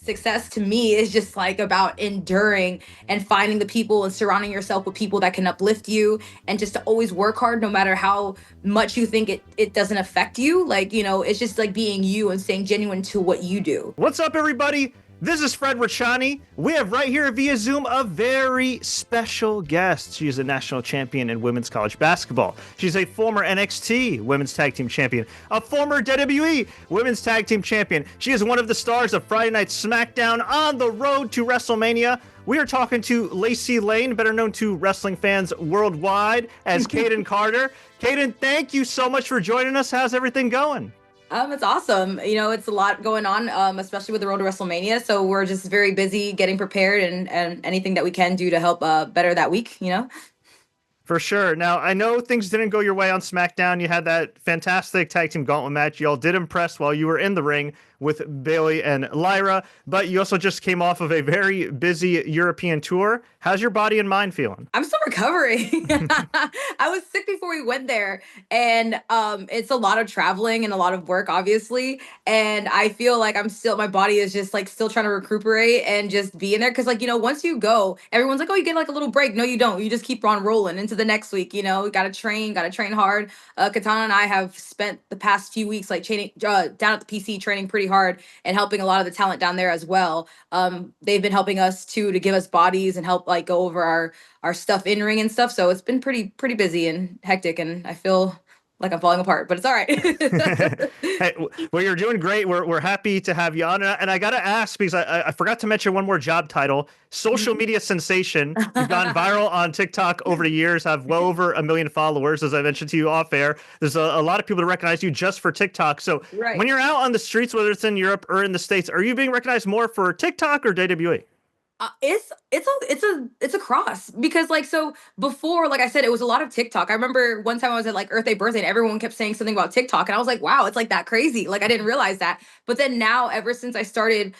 success to me is just like about enduring and finding the people and surrounding yourself with people that can uplift you, and just to always work hard no matter how much you think it doesn't affect you. Like, you know, it's just like being you and staying genuine to what you do. What's up, everybody? This is Fred Richani. We have right here via Zoom a very special guest. She is a national champion in women's college basketball. She's a former NXT women's tag team champion, a former WWE women's tag team champion. She is one of the stars of Friday Night SmackDown on the road to WrestleMania. We are talking to Lacey Lane, better known to wrestling fans worldwide as Kayden Carter. Kayden, thank you so much for joining us. How's everything going? It's awesome. You know, it's a lot going on, especially with the road to WrestleMania. So we're just very busy getting prepared and anything that we can do to help better that week, you know? For sure. Now, I know things didn't go your way on SmackDown. You had that fantastic tag team gauntlet match. You all did impress while you were in the ring with Bayley and Lyra, but you also just came off of a very busy European tour. How's your body and mind feeling? I'm still recovering. I was sick before we went there, and it's a lot of traveling and a lot of work, obviously. And I feel like my body is just like still trying to recuperate and just be in there. Cause like, you know, once you go, everyone's like, oh, you get like a little break. No, you don't. You just keep on rolling into the next week. You know, gotta train hard. Katana and I have spent the past few weeks like training down at the PC, training pretty hard and helping a lot of the talent down there as well. They've been helping us too, to give us bodies and help like go over our stuff in ring and stuff. So it's been pretty busy and hectic, and I feel like I'm falling apart, but it's all right. Hey, well, you're doing great. We're happy to have you on. And I got to ask, because I forgot to mention one more job title, social media sensation. You've gone viral on TikTok over the years, have well over 1 million followers, as I mentioned to you off air. There's a lot of people that recognize you just for TikTok. So when you're out on the streets, whether it's in Europe or in the States, are you being recognized more for TikTok or WWE? It's a cross, because like, so before, like I said, it was a lot of TikTok. I remember one time I was at like Earth Day birthday and everyone kept saying something about TikTok, and I was like, wow, it's like that crazy. Like I didn't realize that. But then now, ever since I started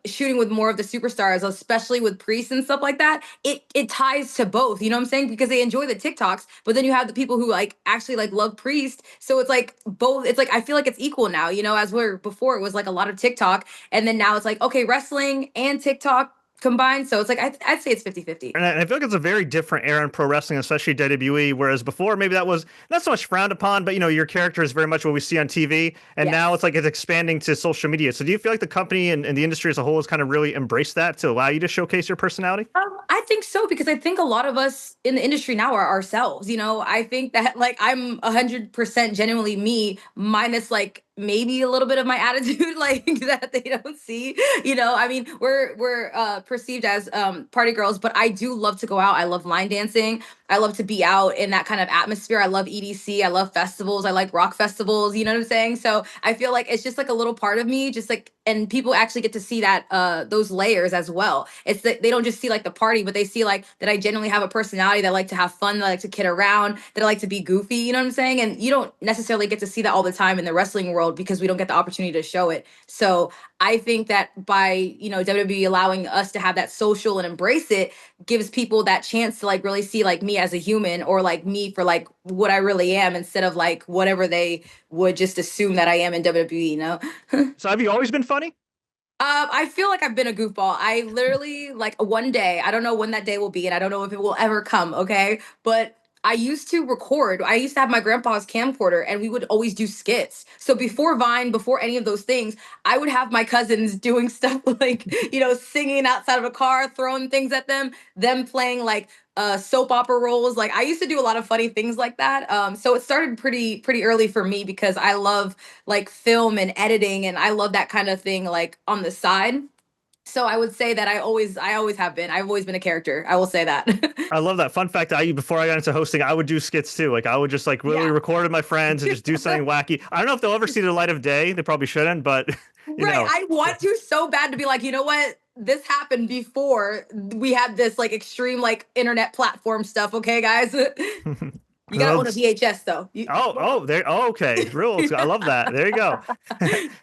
shooting with more of the superstars, especially with priests and stuff like that, it ties to both, you know what I'm saying? Because they enjoy the TikToks, but then you have the people who like actually like love priest. So it's like both, it's like I feel like it's equal now, you know, as where before it was like a lot of TikTok, and then now it's like, okay, wrestling and TikTok combined. So it's like I'd say it's 50-50. And I feel like it's a very different era in pro wrestling, especially WWE, whereas before maybe that was not so much frowned upon, but you know, your character is very much what we see on TV, and now it's like it's expanding to social media. So do you feel like the company and the industry as a whole has kind of really embraced that to allow you to showcase your personality? I think so, because I think a lot of us in the industry now are ourselves. You know, I think that like I'm 100% genuinely me, minus like maybe a little bit of my attitude, like that they don't see. You know, I mean, we're perceived as party girls, but I do love to go out. I love line dancing. I love to be out in that kind of atmosphere. I love EDC. I love festivals. I like rock festivals. You know what I'm saying? So I feel like it's just like a little part of me, just like, and people actually get to see that those layers as well. It's that they don't just see like the party, but they see like that I genuinely have a personality, that I like to have fun, that I like to kid around, that I like to be goofy. You know what I'm saying? And you don't necessarily get to see that all the time in the wrestling world, because we don't get the opportunity to show it. So I think that by, you know, WWE allowing us to have that social and embrace it, gives people that chance to like really see like me as a human, or like me for like what I really am, instead of like whatever they would just assume that I am in WWE, you know? So have you always been funny? I feel like I've been a goofball. I literally, like, one day, I don't know when that day will be, and I don't know if it will ever come, okay? But I used to record. I used to have my grandpa's camcorder, and we would always do skits. So before Vine, before any of those things, I would have my cousins doing stuff like, you know, singing outside of a car, throwing things at them playing like soap opera roles. Like I used to do a lot of funny things like that. So it started pretty early for me, because I love like film and editing, and I love that kind of thing like on the side. So I would say that I always have been. I've always been a character. I will say that. I love that. Fun fact, before I got into hosting, I would do skits too. Like I would just like really record with my friends and just do something wacky. I don't know if they'll ever see the light of day. They probably shouldn't, but you know. I want to so bad to be like, you know what? This happened before we had this like extreme like internet platform stuff. Okay, guys. You gotta own a VHS though. Okay. Rules. I love that. There you go.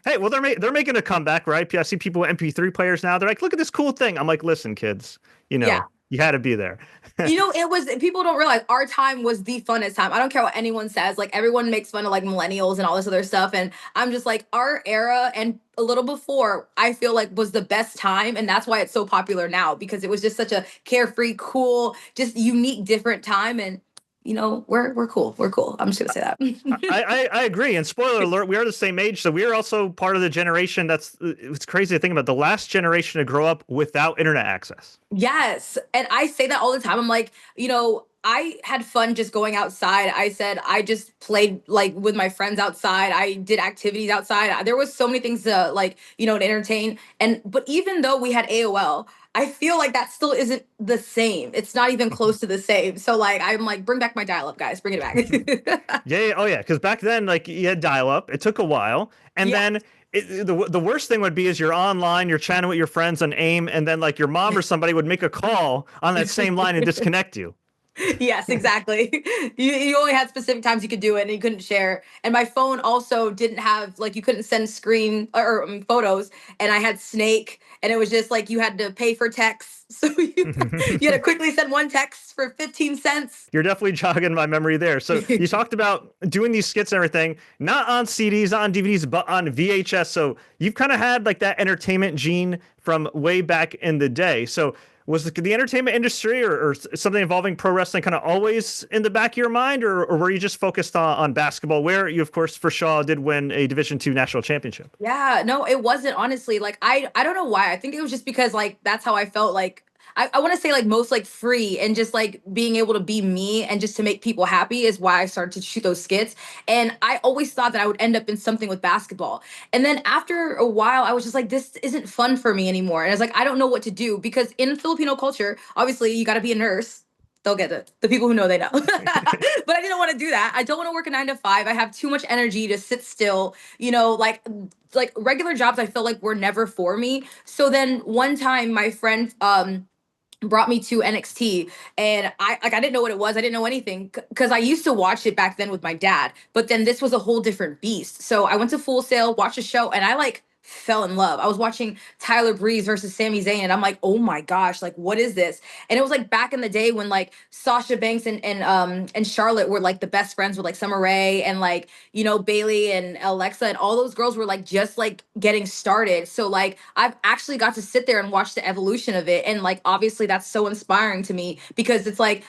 Hey, well, they're making a comeback, right? I see people with MP3 players now. They're like, look at this cool thing. I'm like, listen, kids, you know, You had to be there. You know, it was, people don't realize our time was the funnest time. I don't care what anyone says. Like, everyone makes fun of like millennials and all this other stuff. And I'm just like, our era and a little before, I feel like was the best time. And that's why it's so popular now, because it was just such a carefree, cool, just unique, different time. And you know, we're cool. We're cool. I'm just gonna say that. I agree. And spoiler alert, we are the same age, so we are also part of the generation that's, it's crazy to think about, the last generation to grow up without internet access. Yes. And I say that all the time. I'm like, you know, I had fun just going outside. I said I just played like with my friends outside. I did activities outside. There was so many things to like, you know, to entertain. And but even though we had AOL, I feel like that still isn't the same. It's not even close to the same. So like I'm like, bring back my dial-up, guys. Bring it back. Yeah. Oh yeah. Because back then, like, you had dial-up. It took a while, and Yeah. then the worst thing would be is you're online, you're chatting with your friends on AIM, and then like your mom or somebody would make a call on that same line and disconnect you. Yes, exactly. You only had specific times you could do it and you couldn't share. And my phone also didn't have like you couldn't send screen or photos. And I had Snake, and it was just like you had to pay for texts. So you had to quickly send one text for 15 cents. You're definitely jogging my memory there. So you talked about doing these skits and everything, not on CDs, not on DVDs, but on VHS. So you've kind of had like that entertainment gene from way back in the day. So was the entertainment industry or something involving pro wrestling kind of always in the back of your mind, or were you just focused on basketball, where you, of course, for Shaw did win a Division II national championship? Yeah, no, it wasn't, honestly. Like I don't know why. I think it was just because like that's how I felt. Like I want to say like most like free and just like being able to be me and just to make people happy is why I started to shoot those skits. And I always thought that I would end up in something with basketball. And then after a while, I was just like, this isn't fun for me anymore. And I was like, I don't know what to do, because in Filipino culture, obviously you got to be a nurse. They'll get it. The people who know, they know. But I didn't want to do that. I don't want to work a 9 to 5. I have too much energy to sit still. You know, like regular jobs, I feel like were never for me. So then one time, my friend brought me to NXT, and I didn't know what it was. I didn't know anything because I used to watch it back then with my dad. But then this was a whole different beast. So I went to Full Sail, watched the show, and I like fell in love. I was watching Tyler Breeze versus Sami Zayn, and I'm like, oh my gosh, like what is this? And it was like back in the day when like Sasha Banks and Charlotte were like the best friends with like Summer Rae and like, you know, Bailey and Alexa, and all those girls were like just like getting started. So like I've actually got to sit there and watch the evolution of it. And like obviously that's so inspiring to me, because it's like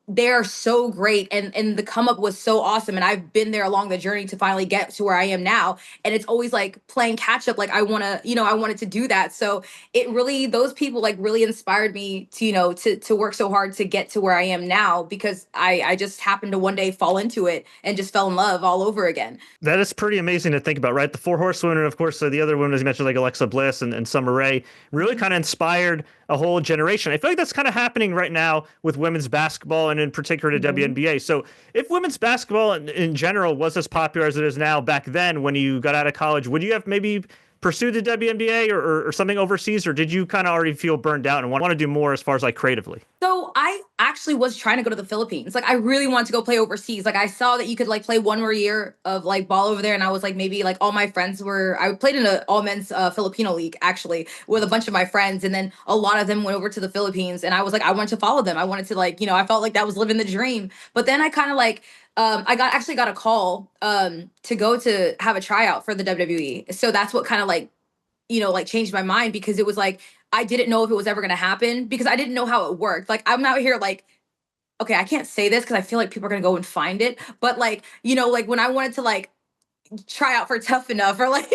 they are so great, and the come up was so awesome, and I've been there along the journey to finally get to where I am now. And it's always like playing catch up. Like I want to, you know, I wanted to do that. So it really, those people like really inspired me to, you know, to work so hard to get to where I am now, because I just happened to one day fall into it and just fell in love all over again. That is pretty amazing to think about, right? The four horsewomen, and of course, the other women, as you mentioned, like Alexa Bliss and Summer Rae, really kind of inspired a whole generation. I feel like that's kind of happening right now with women's basketball, and in particular to WNBA. So if women's basketball in general was as popular as it is now back then when you got out of college, would you have maybe pursued the WNBA or something overseas, or did you kind of already feel burned out and want to do more as far as like creatively? So I actually was trying to go to the Philippines. Like I really wanted to go play overseas. Like I saw that you could like play one more year of like ball over there. And I was like, maybe like all my friends were, I played in an all men's Filipino league actually with a bunch of my friends. And then a lot of them went over to the Philippines, and I was like, I wanted to follow them. I wanted to like, you know, I felt like that was living the dream. But then I kind of like, I got a call to go to have a tryout for the WWE. So that's what kind of like, you know, like changed my mind, because it was like I didn't know if it was ever going to happen, because I didn't know how it worked. Like I'm out here like, okay, I can't say this because I feel like people are going to go and find it. But like, you know, like when I wanted to like try out for Tough Enough, or like,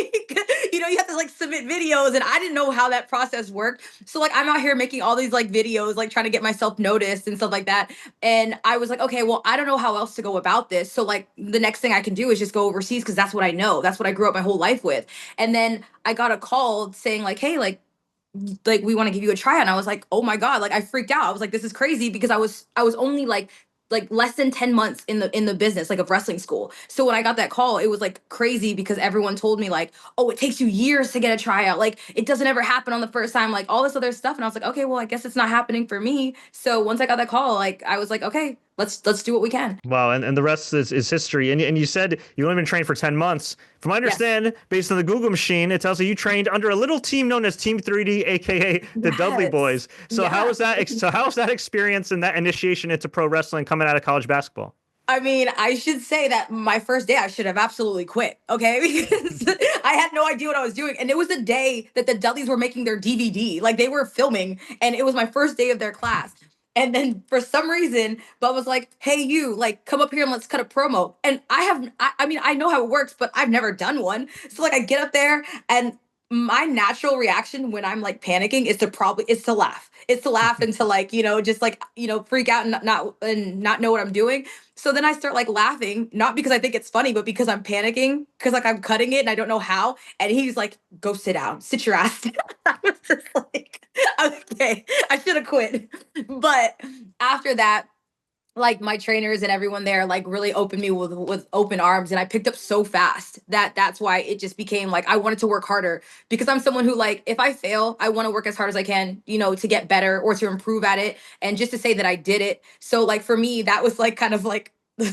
you know, you have to like submit videos, and I didn't know how that process worked. So like I'm out here making all these like videos, like trying to get myself noticed and stuff like that. And I was like, okay, well, I don't know how else to go about this. So like the next thing I can do is just go overseas, because that's what I know. That's what I grew up my whole life with. And then I got a call saying like, hey, like we want to give you a tryout. And I was like, oh my God, like I freaked out. I was like, this is crazy, because I was only like less than 10 months in the business, like of wrestling school. So when I got that call, it was like crazy, because everyone told me like, oh, it takes you years to get a tryout. Like it doesn't ever happen on the first time, like all this other stuff. And I was like, okay, well, I guess it's not happening for me. So once I got that call, like I was like, okay, let's do what we can. Wow, and the rest is history. And you said you only been trained for 10 months. From what I understand, based on the Google machine, it tells you trained under a little team known as Team 3D, aka the Dudley Boyz. So how was that? So how was that experience and that initiation into pro wrestling coming out of college basketball? I mean, I should say that my first day, I should have absolutely quit, okay? Because I had no idea what I was doing. And it was the day that the Dudleys were making their DVD. Like, they were filming, and it was my first day of their class. And then for some reason, Bub was like, hey, you, like, come up here and let's cut a promo. And I mean, I know how it works, but I've never done one. So, like, I get up there, and my natural reaction when I'm like panicking is to laugh. It's to laugh and to like, just like, freak out and not know what I'm doing. So then I start like laughing, not because I think it's funny, but because I'm panicking, because like I'm cutting it and I don't know how. And he's like, go sit down, sit your ass down. I was just like, okay, I should have quit. But after that, like my trainers and everyone there like really opened me with open arms, and I picked up so fast that's why it just became like I wanted to work harder, because I'm someone who, like, if I fail, I want to work as hard as I can, to get better or to improve at it, and just to say that I did it. So like for me, that was like kind of like a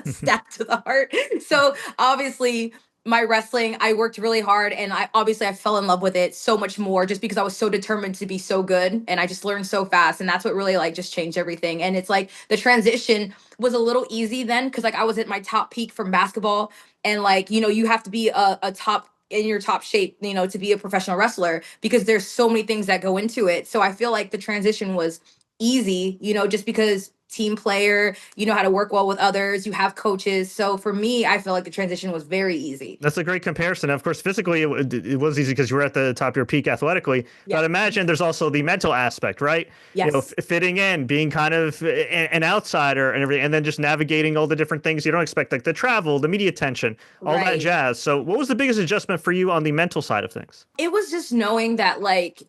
stab to the heart. So obviously my wrestling, I worked really hard, and I fell in love with it so much more just because I was so determined to be so good, and I just learned so fast, and that's what really like just changed everything. And it's like the transition was a little easy then, because like I was at my top peak from basketball, and like you have to be a top in your top shape, to be a professional wrestler, because there's so many things that go into it. So I feel like the transition was easy, just because team player, you know how to work well with others, you have coaches. So for me, I feel like the transition was very easy. That's a great comparison. Of course, physically, it was easy because you were at the top of your peak athletically. Yeah. But imagine there's also the mental aspect, right? Yes. Fitting in, being kind of an outsider and everything, and then just navigating all the different things you don't expect, like the travel, the media attention, all that jazz. So what was the biggest adjustment for you on the mental side of things? It was just knowing that, like,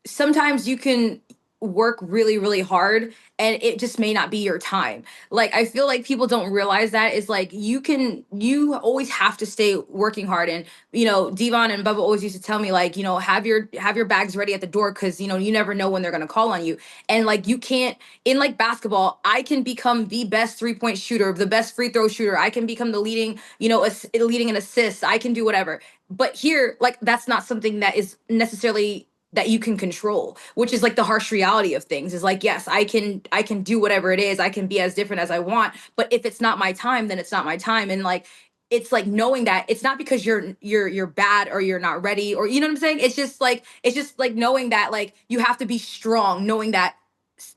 sometimes you can work really, really hard and it just may not be your time. Like, I feel like people don't realize that is like, you always have to stay working hard. And, D-Von and Bubba always used to tell me, like, have your bags ready at the door. Cause you never know when they're going to call on you. And like, you can't, in like basketball, I can become the best 3-point shooter, the best free throw shooter. I can become the leading, leading an assist. I can do whatever. But here, like, that's not something that is necessarily that you can control, which is like the harsh reality of things. Is like, yes, I can do whatever it is. I can be as different as I want, but if it's not my time, then it's not my time. And like, it's like knowing that it's not because you're bad or you're not ready, or you know what I'm saying? It's just like knowing that like you have to be strong, knowing that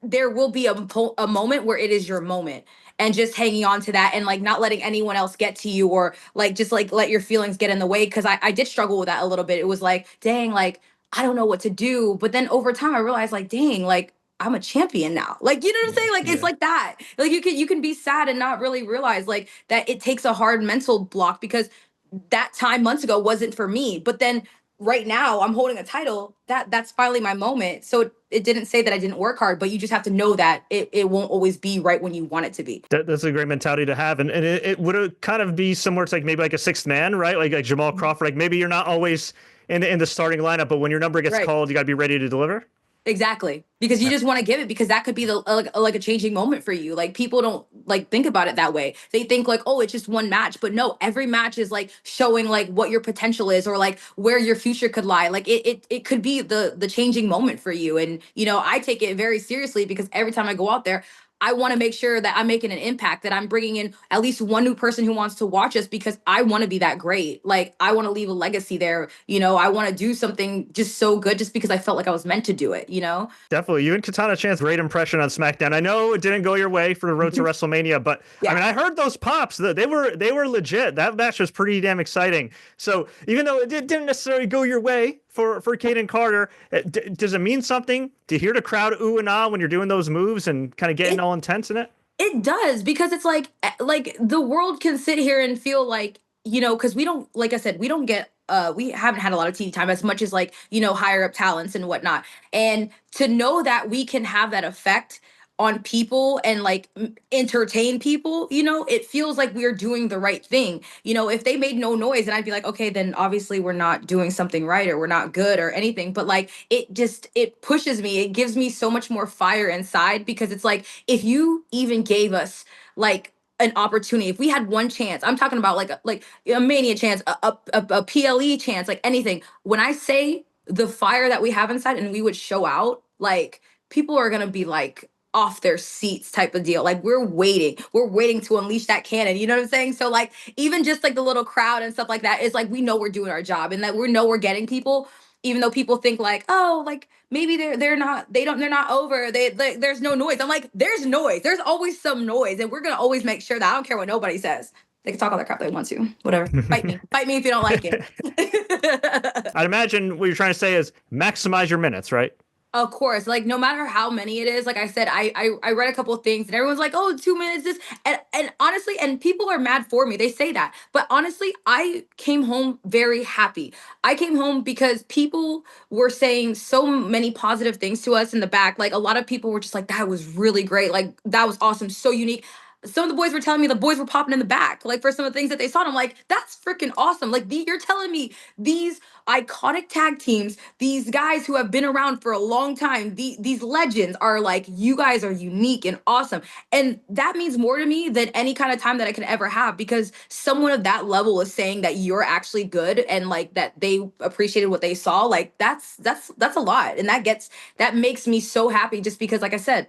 there will be a moment where it is your moment, and just hanging on to that and like not letting anyone else get to you, or like just like let your feelings get in the way. Cause I did struggle with that a little bit. It was like, dang, like, I don't know what to do. But then over time I realized, like, dang, like I'm a champion now. Like, you know what I'm saying? Like, it's like that. Like you can be sad and not really realize like that it takes a hard mental block, because that time months ago wasn't for me. But then right now I'm holding a title. That's finally my moment. So it didn't say that I didn't work hard, but you just have to know that it won't always be right when you want it to be. That's a great mentality to have. And it would kind of be similar to like maybe like a sixth man, right? Like Jamal Crawford. Like maybe you're not always in the starting lineup, but when your number gets called, you got to be ready to deliver. Exactly. Because you just want to give it, because that could be the like a changing moment for you. Like, people don't like think about it that way. They think like, oh, it's just one match, but no, every match is like showing like what your potential is, or like where your future could lie. Like it could be the changing moment for you. And I take it very seriously, because every time I go out there, I want to make sure that I'm making an impact, that I'm bringing in at least one new person who wants to watch us, because I want to be that great. Like, I want to leave a legacy there. I want to do something just so good, just because I felt like I was meant to do it, Definitely. You and Katana Chance, great impression on SmackDown. I know it didn't go your way for the road to WrestleMania, but I mean, I heard those pops. They were legit. That match was pretty damn exciting. So even though it didn't necessarily go your way for Kayden Carter, does it mean something to hear the crowd ooh and ah when you're doing those moves and kind of getting all intense in it? It does, because it's like the world can sit here and feel like, because we don't, like I said, we don't get we haven't had a lot of TV time as much as like, higher up talents and whatnot. And to know that we can have that effect on people and like entertain people, it feels like we're doing the right thing. If they made no noise, and I'd be like, okay, then obviously we're not doing something right, or we're not good or anything. But like, it pushes me. It gives me so much more fire inside, because it's like, if you even gave us like an opportunity, if we had one chance, I'm talking about like a mania chance, a PLE chance, like anything. When I say the fire that we have inside and we would show out, like, people are gonna be like off their seats type of deal. Like, we're waiting to unleash that cannon. You know what I'm saying? So like, even just like the little crowd and stuff like that is like, we know we're doing our job, and that we know we're getting people, even though people think like, oh, like maybe they're not over. There's no noise. I'm like, there's noise. There's always some noise, and we're gonna always make sure that I don't care what nobody says. They can talk all that crap they want to. Whatever. Fight me. Fight me if you don't like it. I'd imagine what you're trying to say is maximize your minutes, right? Of course, like, no matter how many it is, like I said, I read a couple of things, and everyone's like, oh, 2 minutes, this, and honestly, and people are mad for me. They say that, but honestly, I came home very happy. I came home because people were saying so many positive things to us in the back. Like, a lot of people were just like, that was really great. Like, that was awesome, so unique. Some of the boys were telling me the boys were popping in the back, like, for some of the things that they saw. And I'm like, that's freaking awesome. Like, you're telling me these iconic tag teams, these guys who have been around for a long time, these legends are like, you guys are unique and awesome. And that means more to me than any kind of time that I could ever have, because someone of that level is saying that you're actually good, and like that they appreciated what they saw. Like, that's a lot. And that makes me so happy, just because, like I said,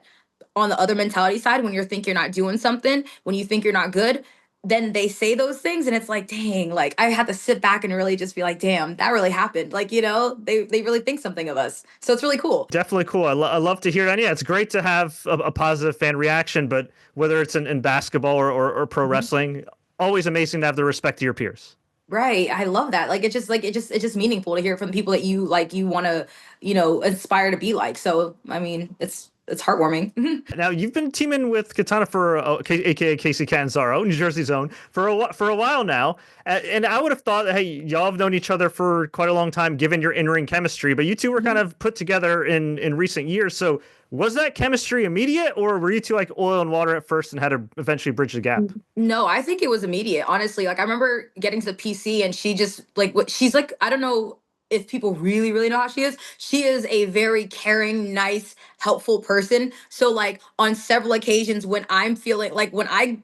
on the other mentality side, when you think you're not doing something, when you think you're not good, then they say those things, and it's like, dang, like, I had to sit back and really just be like, damn, that really happened. Like, they really think something of us. So it's really cool. Definitely cool. I love to hear that. Yeah, it's great to have a positive fan reaction, but whether it's in basketball or pro wrestling, always amazing to have the respect of your peers. Right. I love that. Like, it's just meaningful to hear from people that you like, you want to, inspire to be like. So, I mean, it's heartwarming. Now, you've been teaming with Katana aka Kacy Catanzaro, New Jersey's own, for a while now. And I would have thought that, hey, y'all have known each other for quite a long time, given your in-ring chemistry, but you two were kind of put together in recent years. So was that chemistry immediate, or were you two like oil and water at first and had to eventually bridge the gap? No, I think it was immediate, honestly. Like, I remember getting to the PC, and she just like, what she's like, I don't know if people really, really know how she is. She is a very caring, nice, helpful person. So like, on several occasions when I'm feeling like, when I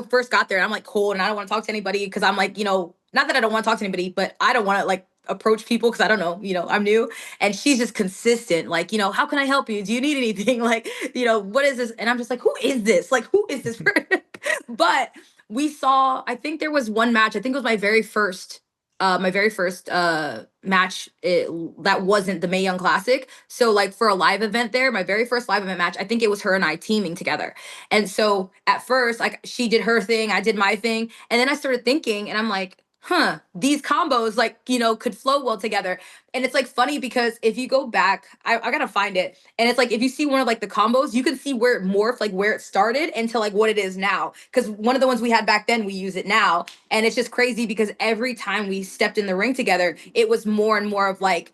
first got there, and I'm like cold and I don't want to talk to anybody, because I'm like, not that I don't want to talk to anybody, but I don't want to like approach people, because I don't know, I'm new. And she's just consistent, like, how can I help you? Do you need anything? Like, what is this? And I'm just like, who is this? Like, who is this? But we saw, I think there was one match, I think it was my very first match, that wasn't the Mae Young Classic. So like, for a live event there, my very first live event match, I think it was her and I teaming together. And so at first, like, she did her thing, I did my thing. And then I started thinking, and I'm like, these combos, like, could flow well together. And it's like funny, because if you go back, I gotta find it. And it's like, if you see one of like the combos, you can see where it morphed, like where it started into like what it is now. Because one of the ones we had back then, we use it now. And it's just crazy, because every time we stepped in the ring together, it was more and more of like,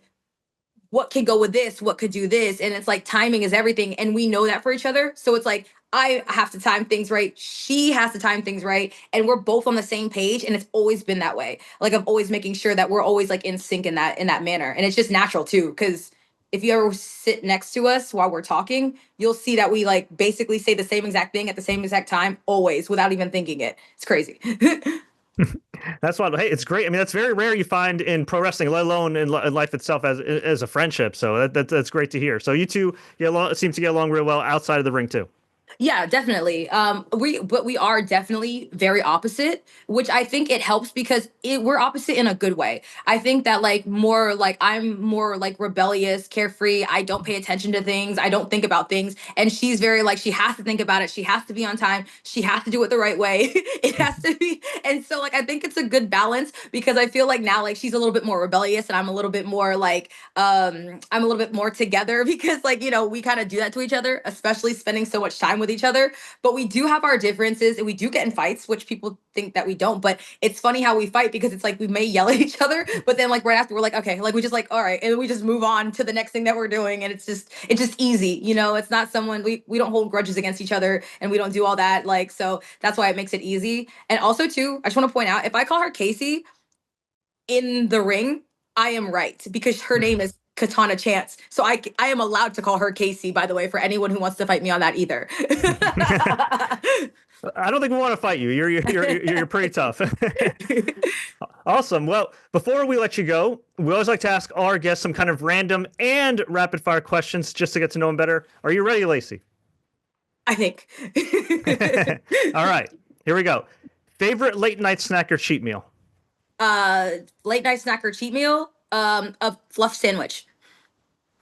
what could go with this? What could do this? And it's like, timing is everything. And we know that for each other. So it's like, I have to time things right. She has to time things right. And we're both on the same page. And it's always been that way. Like, I'm always making sure that we're always like in sync in that manner. And it's just natural too. Cause if you ever sit next to us while we're talking, you'll see that we like basically say the same exact thing at the same exact time, always, without even thinking it. It's crazy. That's why, hey, it's great. I mean, that's very rare you find in pro wrestling, let alone in life itself as a friendship. So that's great to hear. So you two seem to get along real well outside of the ring too. Yeah, definitely. We are definitely very opposite, which I think it helps, because we're opposite in a good way. I think that like, more like, I'm more like rebellious, carefree. I don't pay attention to things. I don't think about things. And she's very like, she has to think about it. She has to be on time. She has to do it the right way. It has to be. And so like, I think it's a good balance, because I feel like now, like, she's a little bit more rebellious, and I'm a little bit more like, I'm a little bit more together, because like, we kind of do that to each other, especially spending so much time time with each other. But we do have our differences and we do get in fights, which people think that we don't. But it's funny how we fight because it's like we may yell at each other, but then like right after we're like, okay, like we just like, all right, and we just move on to the next thing that we're doing. And it's just easy, you know. It's not someone we don't hold grudges against each other and we don't do all that. Like, so that's why it makes it easy. And also too, I just want to point out, if I call her Kacy in the ring, I am right because her name is Katana Chance. So I am allowed to call her Kacy, by the way, for anyone who wants to fight me on that either. I don't think we want to fight you. You're pretty tough. Awesome. Well, before we let you go, we always like to ask our guests some kind of random and rapid fire questions just to get to know them better. Are you ready, Lacey? I think. All right, here we go. Favorite late night snack or cheat meal? Late night snack or cheat meal? A fluff sandwich.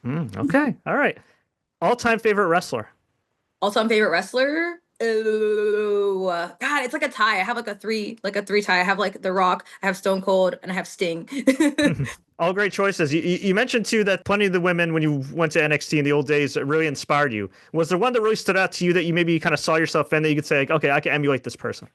Okay. All right. All-time favorite wrestler? All-time favorite wrestler? Oh, God, it's like a tie. I have like a three tie. I have like The Rock, I have Stone Cold, and I have Sting. All great choices. You mentioned too that plenty of the women when you went to NXT in the old days really inspired you. Was there one that really stood out to you that you maybe kind of saw yourself in that you could say like, okay, I can emulate this person?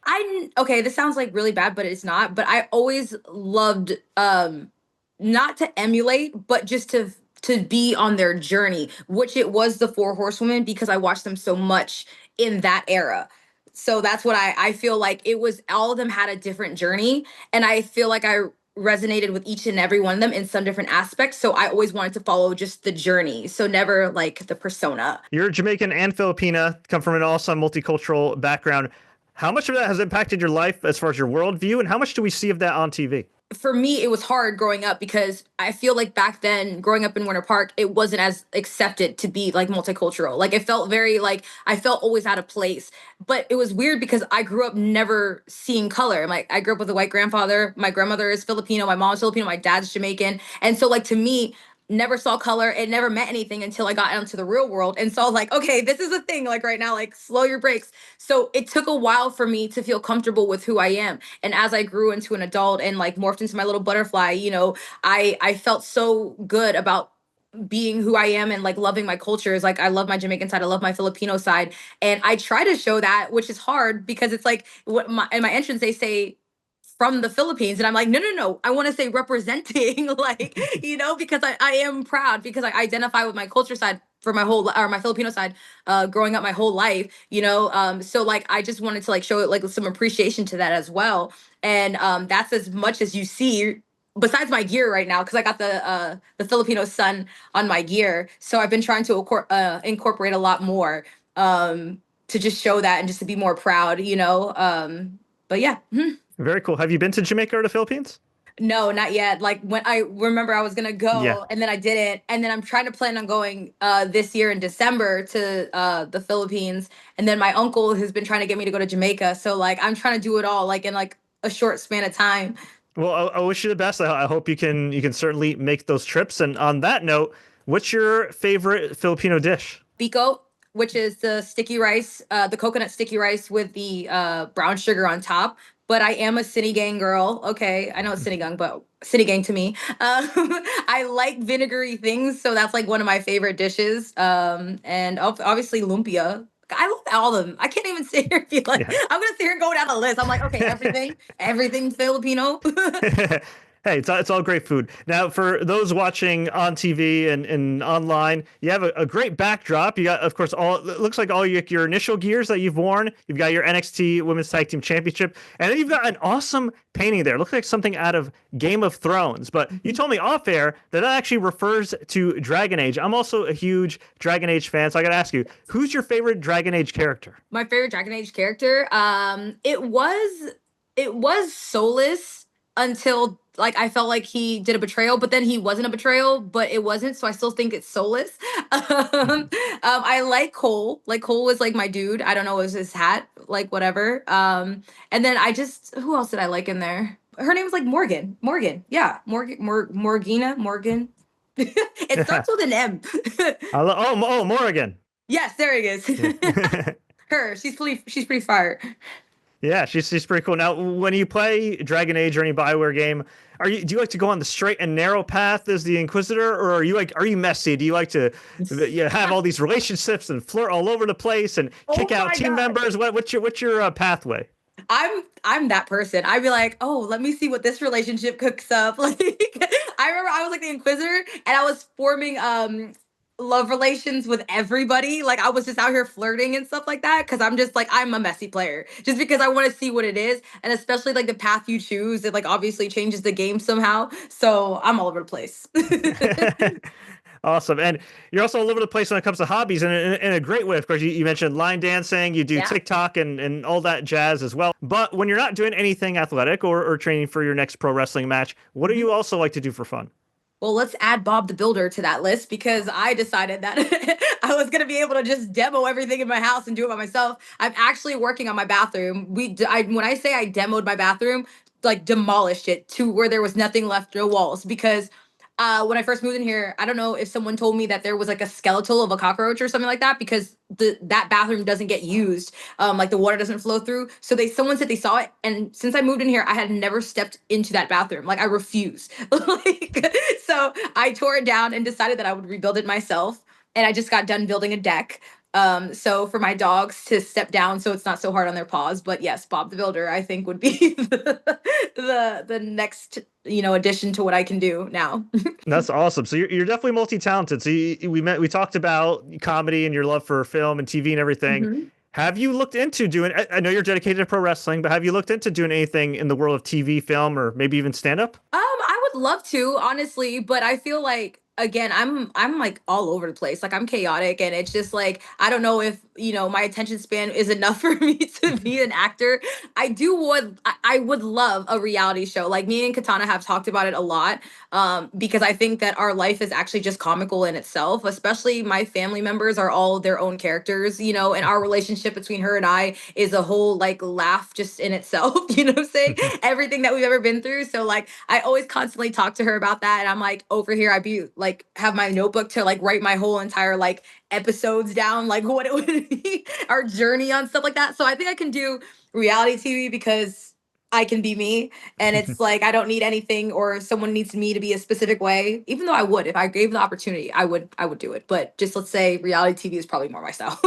Okay, this sounds like really bad, but it's not. But I always loved not to emulate, but just to be on their journey, which it was the Four Horsewomen because I watched them so much in that era. So that's what I feel like it was. All of them had a different journey, and I feel like I resonated with each and every one of them in some different aspects. So I always wanted to follow just the journey. So never like the persona. You're Jamaican and Filipina, come from an awesome multicultural background. How much of that has impacted your life as far as your worldview, and how much do we see of that on TV? For me, it was hard growing up because I feel like back then, growing up in Winter Park, it wasn't as accepted to be like multicultural. Like it felt very like I felt always out of place. But it was weird because I grew up never seeing color. Like I grew up with a white grandfather. My grandmother is Filipino. My mom's Filipino. My dad's Jamaican. And so like to me, never saw color. It never meant anything until I got into the real world. And so I was like, okay, this is a thing like right now, like slow your brakes. So it took a while for me to feel comfortable with who I am. And as I grew into an adult and like morphed into my little butterfly, you know, I felt so good about being who I am and like loving my cultures. Like I love my Jamaican side, I love my Filipino side. And I try to show that, which is hard because it's like in my entrance, they say from the Philippines. And I'm like, no. I want to say representing, like, you know, because I am proud because I identify with my culture side for my whole, or my Filipino side, growing up my whole life, you know? So like, I just wanted to like show it like some appreciation to that as well. And that's as much as you see besides my gear right now, because I got the Filipino sun on my gear. So I've been trying to incorporate a lot more to just show that and just to be more proud, you know? But yeah. Very cool. Have you been to Jamaica or the Philippines? No, not yet. Like when I remember I was gonna go and then I didn't. And then I'm trying to plan on going this year in December to the Philippines. And then my uncle has been trying to get me to go to Jamaica. So like I'm trying to do it all like in like a short span of time. Well, I wish you the best. I hope you can certainly make those trips. And on that note, what's your favorite Filipino dish? Biko, which is the sticky rice, the coconut sticky rice with the brown sugar on top. But I am a sinigang girl. Okay, I know it's sinigang, but sinigang to me. I like vinegary things, so that's like one of my favorite dishes. And obviously lumpia. I love all of them. I can't even sit here and be like, I'm gonna sit here and go down the list. I'm like, okay, everything Filipino. Hey, it's all great food. Now, for those watching on TV and online, you have a great backdrop. You got, of course, it looks like all your initial gears that you've worn. You've got your NXT Women's Tag Team Championship, and then you've got an awesome painting there. It looks like something out of Game of Thrones. But you told me off air that actually refers to Dragon Age. I'm also a huge Dragon Age fan, so I got to ask you, who's your favorite Dragon Age character? My favorite Dragon Age character, it was Solus until like I felt like he did a betrayal, but then he wasn't a betrayal, but it wasn't. So I still think it's Solus. I like Cole. Like Cole was like my dude. I don't know, it was his hat, like whatever. And then who else did I like in there? Her name was like Morgan. Yeah. Morgan. It starts with an M. Morrigan. Yes, there it is. Her. She's pretty fire. Yeah, she's pretty cool. Now, when you play Dragon Age or any BioWare game, Do you like to go on the straight and narrow path as the Inquisitor, or are you messy? Do you like to have all these relationships and flirt all over the place and kick Oh out my team God. members? What's your pathway? I'm that person. I'd be like, oh, let me see what this relationship cooks up. Like I remember I was like the Inquisitor and I was forming love relations with everybody. Like I was just out here flirting and stuff like that because I'm just like I'm a messy player. Just because I want to see what it is. And especially like the path you choose, it like obviously changes the game somehow. So I'm all over the place. Awesome. And you're also all over the place when it comes to hobbies, and in a great way. Of course, you mentioned line dancing, you do Yeah. TikTok and all that jazz as well. But when you're not doing anything athletic or training for your next pro wrestling match, what do Mhm. you also like to do for fun? Well, let's add Bob the Builder to that list because I decided that I was going to be able to just demo everything in my house and do it by myself. I'm actually working on my bathroom. When I say I demoed my bathroom, like demolished it to where there was nothing left, no walls. Because when I first moved in here, I don't know if someone told me that there was like a skeletal of a cockroach or something like that because that bathroom doesn't get used. Like the water doesn't flow through. So someone said they saw it, and since I moved in here, I had never stepped into that bathroom. Like I refuse. Like so, I tore it down and decided that I would rebuild it myself. And I just got done building a deck. So for my dogs to step down, so it's not so hard on their paws. But yes, Bob the Builder, I think would be the next addition to what I can do now. That's awesome. So you're definitely multi-talented. So we talked about comedy and your love for film and TV and everything. Mhm. Have you looked into doing? I know you're dedicated to pro wrestling, but have you looked into doing anything in the world of TV, film, or maybe even stand up? I would love to, honestly, but I feel like again, I'm like all over the place. Like I'm chaotic and it's just like I don't know if, my attention span is enough for me to be an actor. I would love a reality show. Like me and Katana have talked about it a lot. Because I think that our life is actually just comical in itself, especially my family members are all their own characters, and our relationship between her and I is a whole like laugh just in itself, you know what I'm saying? Everything that we've ever been through. So like I always constantly talk to her about that. And I'm like over here, I'd be like have my notebook to like write my whole entire like episodes down, like what it would be, our journey on stuff like that. So I think I can do reality TV because I can be me. And it's like I don't need anything or someone needs me to be a specific way. Even though I would, if I gave the opportunity, I would do it. But just let's say reality TV is probably more my style.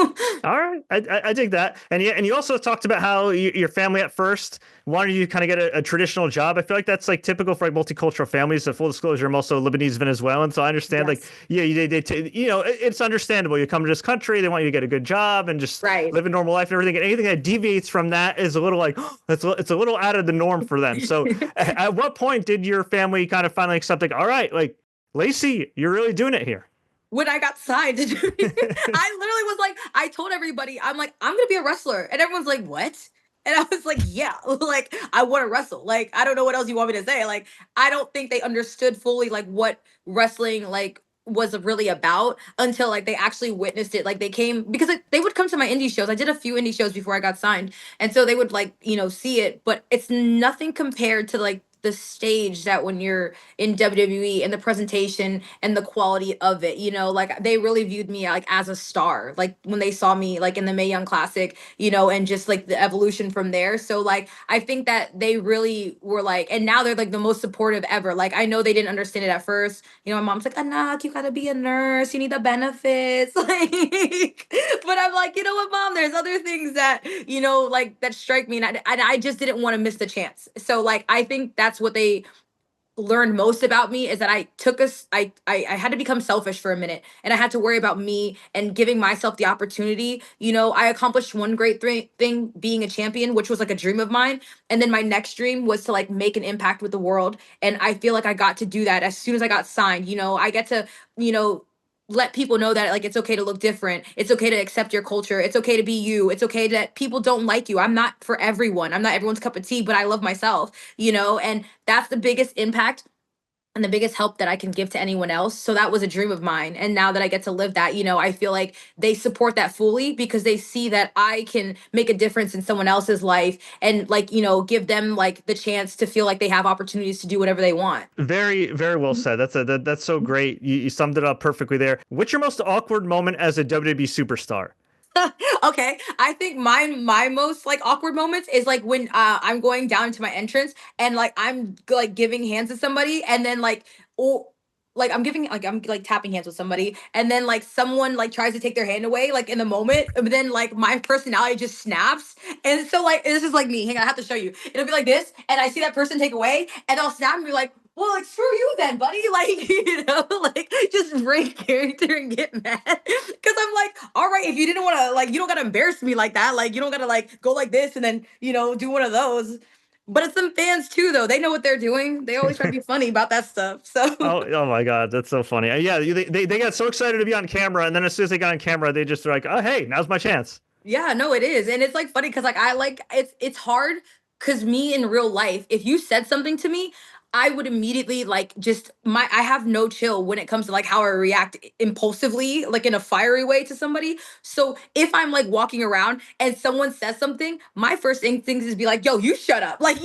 All right, I dig that, and yeah, and you also talked about how your family at first wanted you to kind of get a traditional job. I feel like that's like typical for like multicultural families. So full disclosure, I'm also Lebanese Venezuelan, so I understand. Like, Yes. yeah, it's understandable. You come to this country, they want you to get a good job and just Right. live a normal life and everything. And anything that deviates from that is a little like it's a little out of the norm for them. So, at what point did your family kind of finally accept like, all right, like Lacey, you're really doing it here? When I got signed, I literally was like, I told everybody, I'm like, I'm gonna be a wrestler. And everyone's like, what? And I was like, yeah, like I want to wrestle. Like, I don't know what else you want me to say. Like, I don't think they understood fully like what wrestling like was really about until like they actually witnessed it. Like they came because like, they would come to my indie shows. I did a few indie shows before I got signed. And so they would like, see it, but it's nothing compared to like the stage that when you're in WWE and the presentation and the quality of it, like they really viewed me like as a star, like when they saw me like in the Mae Young Classic, and just like the evolution from there. So like I think that they really were like, and now they're like the most supportive ever. Like I know they didn't understand it at first. My mom's like, Anak, you gotta be a nurse, you need the benefits. Like, but I'm like, you know what, mom, there's other things that, like that strike me. And I just didn't want to miss the chance. So like I think that's what they learned most about me is that I took us I had to become selfish for a minute and I had to worry about me and giving myself the opportunity. I accomplished one great thing being a champion, which was like a dream of mine, and then my next dream was to like make an impact with the world, and I feel like I got to do that as soon as I got signed. I get to, let people know that like it's okay to look different. It's okay to accept your culture. It's okay to be you. It's okay that people don't like you. I'm not for everyone. I'm not everyone's cup of tea, but I love myself, and that's the biggest impact and the biggest help that I can give to anyone else. So that was a dream of mine. And now that I get to live that, I feel like they support that fully because they see that I can make a difference in someone else's life and like, give them like the chance to feel like they have opportunities to do whatever they want. Very, very well said. That's so great. You summed it up perfectly there. What's your most awkward moment as a WWE superstar? Okay, I think my most like awkward moments is like when I'm going down to my entrance and like I'm like giving hands to somebody and then or like I'm like tapping hands with somebody and then like someone like tries to take their hand away like in the moment, but then like my personality just snaps. And so like this is like me. Hang on, I have to show you. It'll be like this and I see that person take away and I'll snap and be like, well, like screw you then, buddy. Like, like just break character and get mad. Cause I'm like, all right, if you didn't want to, like, you don't gotta embarrass me like that. Like, you don't gotta like go like this and then, do one of those. But it's some fans too, though. They know what they're doing. They always try to be funny about that stuff. So Oh my God, that's so funny. Yeah, they got so excited to be on camera, and then as soon as they got on camera, they just were like, oh hey, now's my chance. yeah, no, it is. And it's like funny because like I like it's hard because me in real life, if you said something to me, I would immediately like just I have no chill when it comes to like how I react impulsively, like in a fiery way to somebody. So if I'm like walking around and someone says something, my first instinct is be like, yo, you shut up. Like,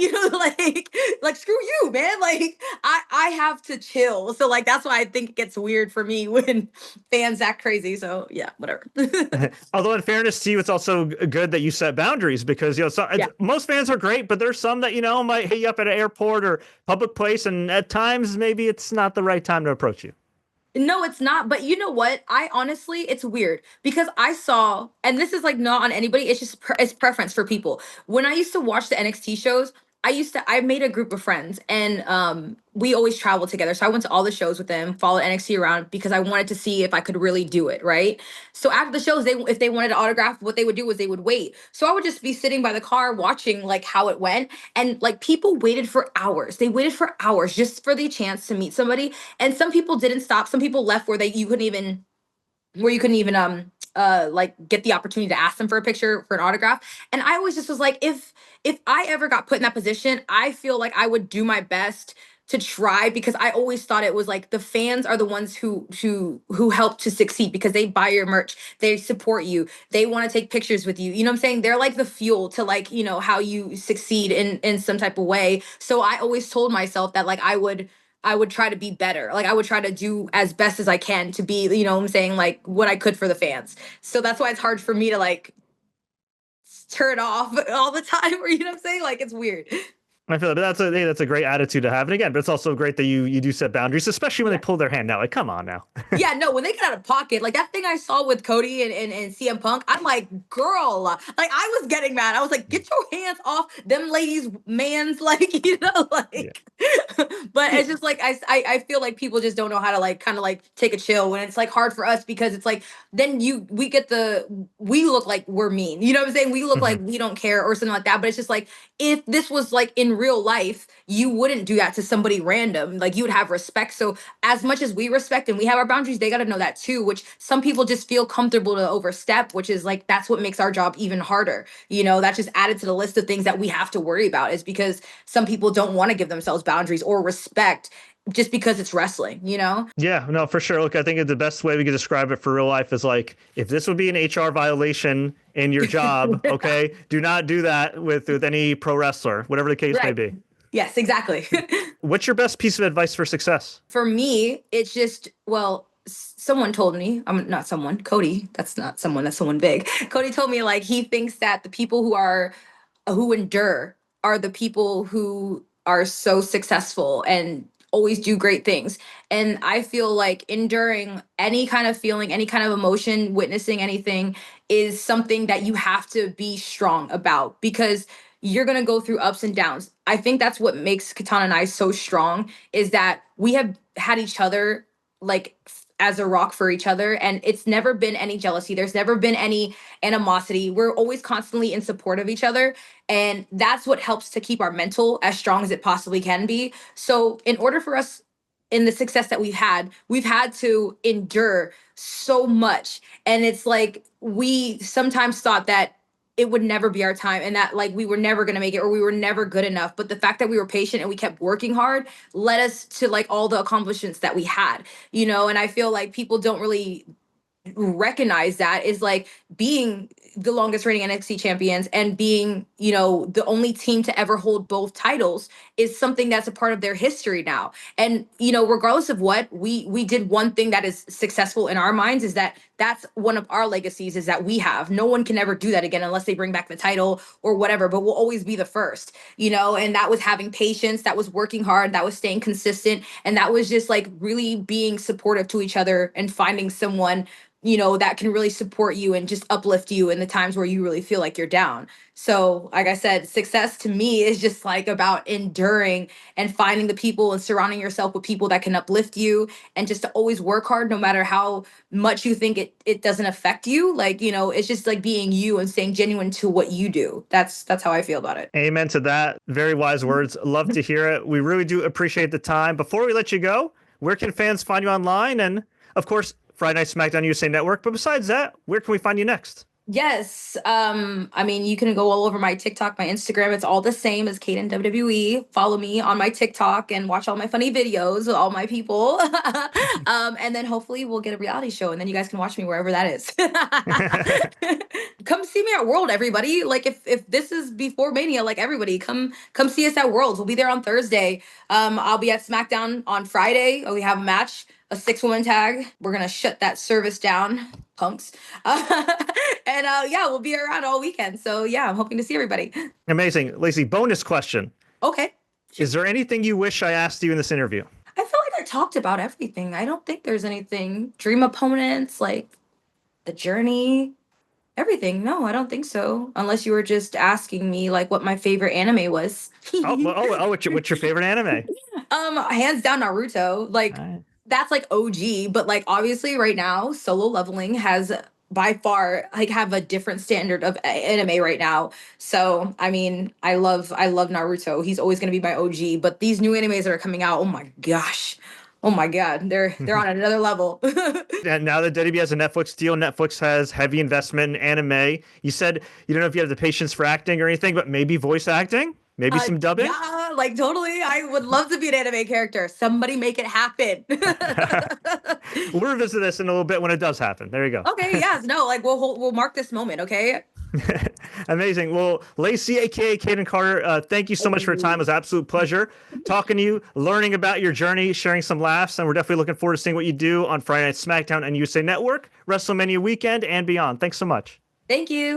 like screw you, man. Like I have to chill. So like that's why I think it gets weird for me when fans act crazy. So yeah, whatever. Although in fairness to you, it's also good that you set boundaries because Yeah. most fans are great, but there's some that might hit you up at an airport or public place, and at times maybe it's not the right time to approach you. No, it's not. But you know what? I honestly, it's weird because I saw, and this is like not on anybody. It's just it's preference for people. When I used to watch the NXT shows, I made a group of friends, and we always traveled together. So I went to all the shows with them, followed NXT around because I wanted to see if I could really do it, right? So after the shows, if they wanted to autograph, what they would do was they would wait. So I would just be sitting by the car watching like how it went, and like people waited for hours. They waited for hours just for the chance to meet somebody, and some people didn't stop. Some people left where you couldn't even like get the opportunity to ask them for a picture for an autograph. And I always just was like, if I ever got put in that position, I feel like I would do my best to try, because I always thought it was like the fans are the ones who help to succeed because they buy your merch, they support you, they want to take pictures with you. You know what I'm saying? They're like the fuel to like, how you succeed in some type of way. So I always told myself that like I would try to be better. Like I would try to do as best as I can to be, you know what I'm saying, like what I could for the fans. So that's why it's hard for me to like turn off all the time, or you know what I'm saying? Like it's weird. I feel like that's a great attitude to have, and again, but it's also great that you do set boundaries, especially when they pull their hand out. Like, come on now. Yeah, no, when they get out of pocket, like that thing I saw with Cody and CM Punk, I'm like, girl, like I was getting mad. I was like, get your hands off them ladies, man's, like, like, but it's just like, I feel like people just don't know how to like, kind of like take a chill when it's like hard for us, because it's like, then we look like we're mean, you know what I'm saying? We look like we don't care or something like that. But it's just like, if this was like in real life, you wouldn't do that to somebody random. Like you would have respect. So as much as we respect and we have our boundaries, they got to know that too, which some people just feel comfortable to overstep, which is like, that's what makes our job even harder. That's just added to the list of things that we have to worry about, is because some people don't want to give themselves boundaries or respect just because it's wrestling, Yeah, no, for sure. Look, I think the best way we could describe it for real life is like, if this would be an HR violation in your job, okay, do not do that with any pro wrestler, whatever the case may be. Yes, exactly. What's your best piece of advice for success? For me, it's just, well, someone told me, I'm not someone, Cody, that's not someone, that's someone big. Cody told me like he thinks that the people who endure are the people who are so successful and always do great things. And I feel like enduring any kind of feeling, any kind of emotion, witnessing anything is something that you have to be strong about, because you're going to go through ups and downs. I think that's what makes Katana and I so strong, is that we have had each other like as a rock for each other, and it's never been any jealousy. There's never been any animosity. We're always constantly in support of each other, and that's what helps to keep our mental as strong as it possibly can be. So in order for us, in the success that we've had to endure so much. And it's like we sometimes thought that it would never be our time and that like we were never going to make it or we were never good enough. But the fact that we were patient and we kept working hard led us to like all the accomplishments that we had, and I feel like people don't really recognize that is like being the longest reigning NXT champions and being, the only team to ever hold both titles is something that's a part of their history now. And, regardless of what, we did one thing that is successful in our minds is that's one of our legacies is that we have. No one can ever do that again unless they bring back the title or whatever, but we'll always be the first, and that was having patience, that was working hard, that was staying consistent, and that was just like really being supportive to each other and finding someone that can really support you and just uplift you in the times where you really feel like you're down. So, like I said, success to me is just like about enduring and finding the people and surrounding yourself with people that can uplift you and just to always work hard no matter how much you think it doesn't affect you. Like, it's just like being you and staying genuine to what you do. That's how I feel about it. Amen to that. Very wise words. Love to hear it. We really do appreciate the time. Before we let you go, where can fans find you online? And of course, Friday Night SmackDown USA Network. But besides that, where can we find you next? Yes. You can go all over my TikTok, my Instagram. It's all the same as Kayden WWE. Follow me on my TikTok and watch all my funny videos with all my people. And then hopefully we'll get a reality show and then you guys can watch me wherever that is. Come see me at World, everybody. Like if this is before Mania, like everybody, come see us at Worlds. We'll be there on Thursday. I'll be at SmackDown on Friday. We have a match, a 6-woman tag. We're gonna shut that service down, punks. And we'll be around all weekend. So yeah, I'm hoping to see everybody. Amazing. Lacey, bonus question. Okay. Is there anything you wish I asked you in this interview? I feel like I talked about everything. I don't think there's anything. Dream opponents, like the journey, everything. No, I don't think so. Unless you were just asking me like what my favorite anime was. What's your favorite anime? Hands down Naruto. Like that's like OG, but like obviously right now Solo Leveling has by far like have a different standard of anime right now. So I mean, I love Naruto. He's always gonna be my OG. But these new animes that are coming out, oh my gosh. Oh my God, they're on another level. And now that WWE has a Netflix deal, Netflix has heavy investment in anime. You said you don't know if you have the patience for acting or anything, but maybe voice acting? Maybe some dubbing? Yeah, like totally. I would love to be an anime character. Somebody make it happen. We'll revisit this in a little bit when it does happen. There you go. Okay, yes, no, like we'll mark this moment, okay? Amazing. Well, Lacey, aka Kayden Carter, thank you so much for your time. It was an absolute pleasure talking to you, learning about your journey, sharing some laughs, and we're definitely looking forward to seeing what you do on Friday Night SmackDown and USA Network, WrestleMania weekend, and beyond. Thanks so much. Thank you.